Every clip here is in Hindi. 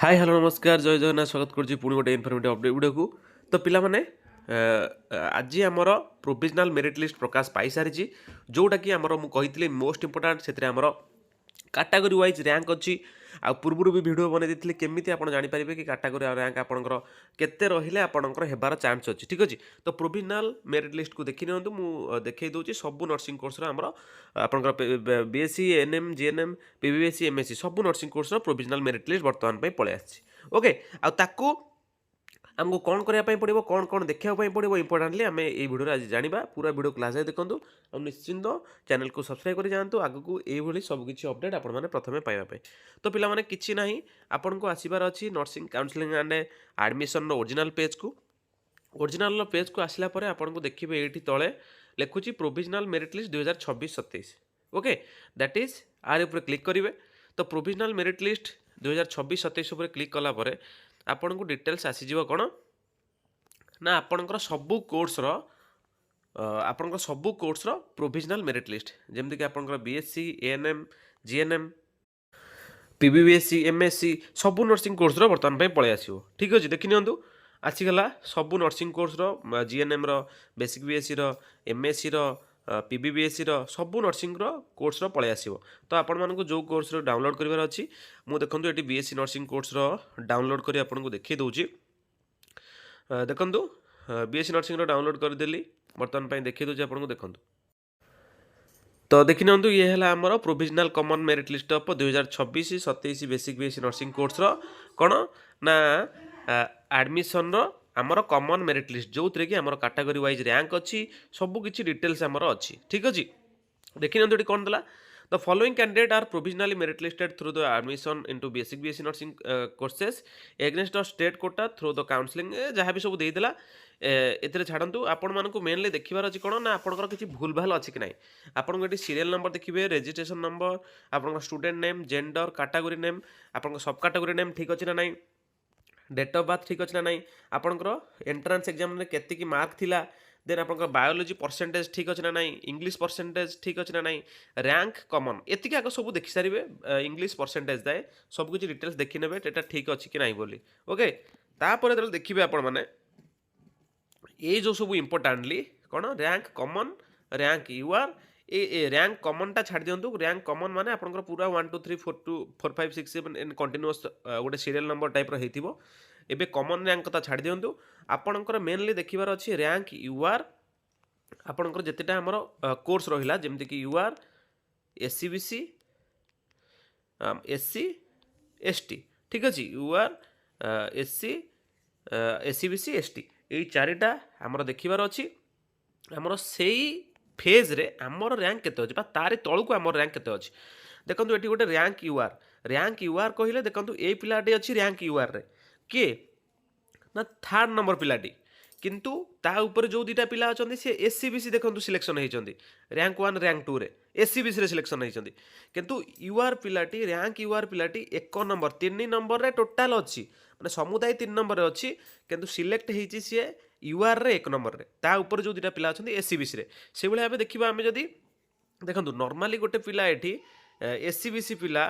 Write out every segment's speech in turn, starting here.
हाय हेलो नमस्कार जय जगन्नाथ स्वागत करुच्ची पुणी गोटे इनफर्मेटिव अपडेट वीडियो को। तो पिला माने आज आमर प्रोविजनाल मेरिट लिस्ट प्रकाश पाई सारी जोटा कि आमर मुझे मोस्ट इंपोर्टाट से आमर कैटेगरी वाइज रैंक अच्छी आ पूर्व भी भिडियो बनई देती केमी आप जानीपारे कि कैटेगरी रैंक आपंकर केते रहिले आपंकर हेबार चान्स अच्छी ठीक अच्छे। तो प्रोविजनाल मेरिट लिस्ट को देखी नियंतु मु देखई दूची सब नर्सिंग कोर्स आमर आपंकर BSc ANM GNM PBSC MSc सब नर्सिंग कोर्स प्रोविजनाल मेरिट लिस्ट बर्तमान पळै आछि। ओके आउ आमको कौन करने पड़ो कौन कौन देखा पड़ो इंपोर्टाटली आम ये भिडियो आज जाना पूरा भिडियो क्लास देखूँ और निश्चिंत चैनल को सब्सक्राइब कर जातु आगू ये सबकि अपडेट आपने प्रथम पाइबा। तो पिलामाने किछि नाही आपन को आसबार अच्छी nursing counselling and admission original page को आसला परे आपन को देखिए ये तले लिखुची provisional merit list 2026-27। Okay that is आर ऊपर क्लिक करेंगे। तो प्रोविजनाल मेरिट लिस्ट 2026-27 उपर क्लिक कला परे आपन को डिटेल्स आसीज कौन ना आपणकर सबू कोर्स प्रोविजनाल मेरिट लिस्ट जमती कि आपंकर BSc ANM GNM PBSC MSc सबू नर्सिंग कोर्स बर्तमान पळै आसिबो। ठीक अच्छे देखि नियंतु आसीगला सबू nursing course GNM basic BSc MSc PBSC सबू नर्सिंग कोर्स पळै आसिबो। तो आपण मानक जो कोर्स डाउनलोड करिवार अछि मु देखंतु eighty BSc nursing course download करी आपन को देखि दउची। देखंतु बीएससी नर्सिंग डाउनलोड कर देली बर्तमान पई देखि दउची आपन को देखंतु। तो देखि नियंतु ये है आमर provisional common merit list of 2026-27 basic BSc nursing course कौन ना एडमिशन आमर कॉमन मेरिट लिस्ट जो थे कि आमर कैटेगरी वाइज रैंक अच्छी सबकिछि डिटेल्स आमर अच्छी। ठीक अच्छे देखि नियंतु एटी कोन दला the following candidate are provisionally merit listed through the admission into basic BSc nursing courses against the state quota through the counselling जहाँ भी सब देदेला एथिरे छाड़ू आपण मानक मेनली देखिबार अछि कोन ना आपनकर किछि भूल भाल अछि कि नै आपन को सीरियल नंबर देखिबे रजिस्ट्रेशन नंबर आपन student name gender category name आपन सब कैटेगरी नेम ठीक अछि ना नै डेट ऑफ बर्थ ठीक अछि ना नै आपनकर एंट्रेंस एग्जाम रे केते की मार्क थिला देन आपनकर बायोलॉजी परसेंटेज ठीक अछि ना नै इंग्लिश परसेंटेज ठीक अछि ना नै रैंक कॉमन एतिक आग सब देखि सारिबे इंग्लिश परसेंटेज दाए सब कुछ डिटेल्स देखि नेबे एटा ठीक अछि कि नै बोली। ओके तापर जब देखिबे आपन माने ये जो सब इम्पोर्टाटली कौन rank common rank यूआर A rank common टा छाड़ दिंतु रैंक कॉमन माने आपनकर पूरा 1 2 3 4 2 4 5 6 7 इन कंटीन्यूअस गोटे सीरियल नंबर टाइप रो हेतिबो। एबे कॉमन रैंक कथा छाड़ दिंतु आपनकर मेनली देखिबार अछि रैंक यूआर आपनकर जतेटा हमर कोर्स रहिला जेमति कि यूआर एससीबीसी एससी एसटी ठीक अछि यूआर एससी एससीबीसी एसटी यही चारिटा आमर देखिबार अच्छी आमर से फेज रे आमर रैंक केते अछि बा तारि तळकु आमर रैंक केते अछि। देखंतु एटी गोटे रैंक यूआर कहिले देखंतु ए पिलाटी अछि रैंक यूआर रे के ना थर्ड नंबर पिलाटी किंतु ता ऊपर जो दुटा पिला अछंती से एससीबीसी देखंतु सिलेक्शन हेचंती रैंक 1 रैंक 2 रे एससीबीसी रे सिलेक्शन हेचंती किंतु यूआर पिलाटी रैंक यूआर पिलाटी 1 नंबर 3 नंबर रे टोटल अछि माने समुदाय 3 नंबर रे अछि किंतु सिलेक्ट हेची से यूआर रे 1 नंबर रे ता ऊपर जो दुटा पिला अछंती एससीबीसी रे से भले भाबे देखिबा आमे जदी देखंतु नॉर्मली गोटे पिला एठी एससीबीसी पिला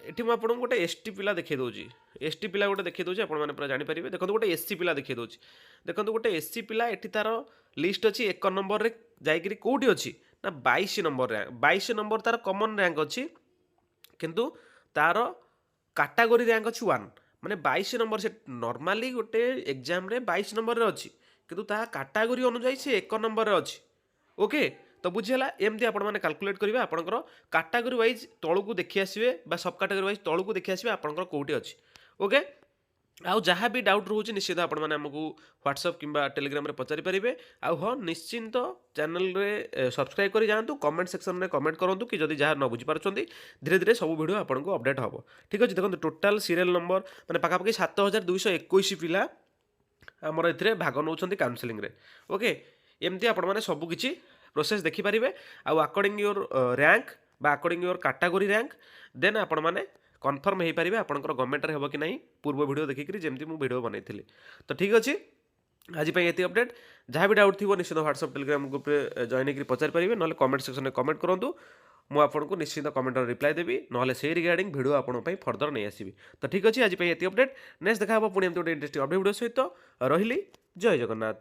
एठी म आपन गोटे एसटी पिला देखै दोजी एसटी पिला गोटे देखै दोजी आपन माने पूरा जानि परिबे। देखंतु गोटे एससी पिला देखै दोजी देखंतु गोटे एससी पिला एठी तार लिस्ट अछि 1 नंबर रे जाइकरी कोठी अछि ना 22 नंबर रैंक 22 नंबर तार कॉमन रैंक अछि किंतु तार कैटेगरी रैंक अछि 1 माने 22 नंबर से नॉर्मली गोटे एग्जाम रे 22 नंबर रे अछि किंतु ता कैटेगरी अनुसार से 1 नंबर रे अछि। ओके तो बुझीला एमती आपण माने कैलकुलेट करिवे आपनकर कैटेगरी वाइज तळकु देखि आसीबे बा सब कैटेगरी वाइज तळकु देखि आसीबे आपनकर कोठी अछि। ओके आउ जहाँ भी डाउट रोचे निश्चित आपण मैंने आमको व्हाट्सअप किंबा टेलीग्राम रे पचारि पारिबे। आउ हाँ निश्चिंत चैनल रे सब्सक्राइब करी जांतु कमेंट सेक्शन में कमेंट करंतु कि जदि जहाँ न बुझी पारछंती धीरे धीरे सब वीडियो आपन को अपडेट हबो। ठीक अछि देखंतु टोटल सीरियल नंबर माने पाखा पाखी 7221 पिला हमर एथिरे भाग नउछंती काउंसलिंग रे। ओके एमती आपण माने सब किछि प्रोसेस देखि पारिबे आउ अकॉर्डिंग योर रैंक बा according your category rank then आपण माने कन्फर्म हो पारे आपंकर गवर्नमेंट हे कि नहीं पूर्व वीडियो देखिक जमी मुझे वीडियो बनई थी। तो ठीक अच्छे आज ये अपडेट जहाँ भी डाउट थी निश्चित व्हाट्सअप टेलीग्राम ग्रुप में जॉइन कर पचार पारे ना कमेंट सेक्शन में कमेंट करूँ ମୁଁ ଆପଣଙ୍କୁ ନିଶ୍ଚିତ କମେଣ୍ଟରେ ରିପ୍ଲାଏ ଦେବି, ନହେଲେ ସେଇ ରିଗାର୍ଡ଼ିଂ ଭିଡ଼ିଓ ଆପଣଙ୍କ ପାଇଁ ଫର୍ଦର ନେଇ ଆସିବି। ତ ଠିକ୍ ଅଛି, ଆଜି ପାଇଁ ଏତିକି ଅପଡ଼େଟ୍। ନେକ୍ସଟ ଦେଖା ହେବ ପୁଣି ଏମିତି ଗୋଟେ ଇଣ୍ଟରେଷ୍ଟିଂ ଅପଡ଼େଟ୍ ଭିଡ଼ିଓ ସହିତ। ରହିଲି, ଜୟ ଜଗନ୍ନାଥ।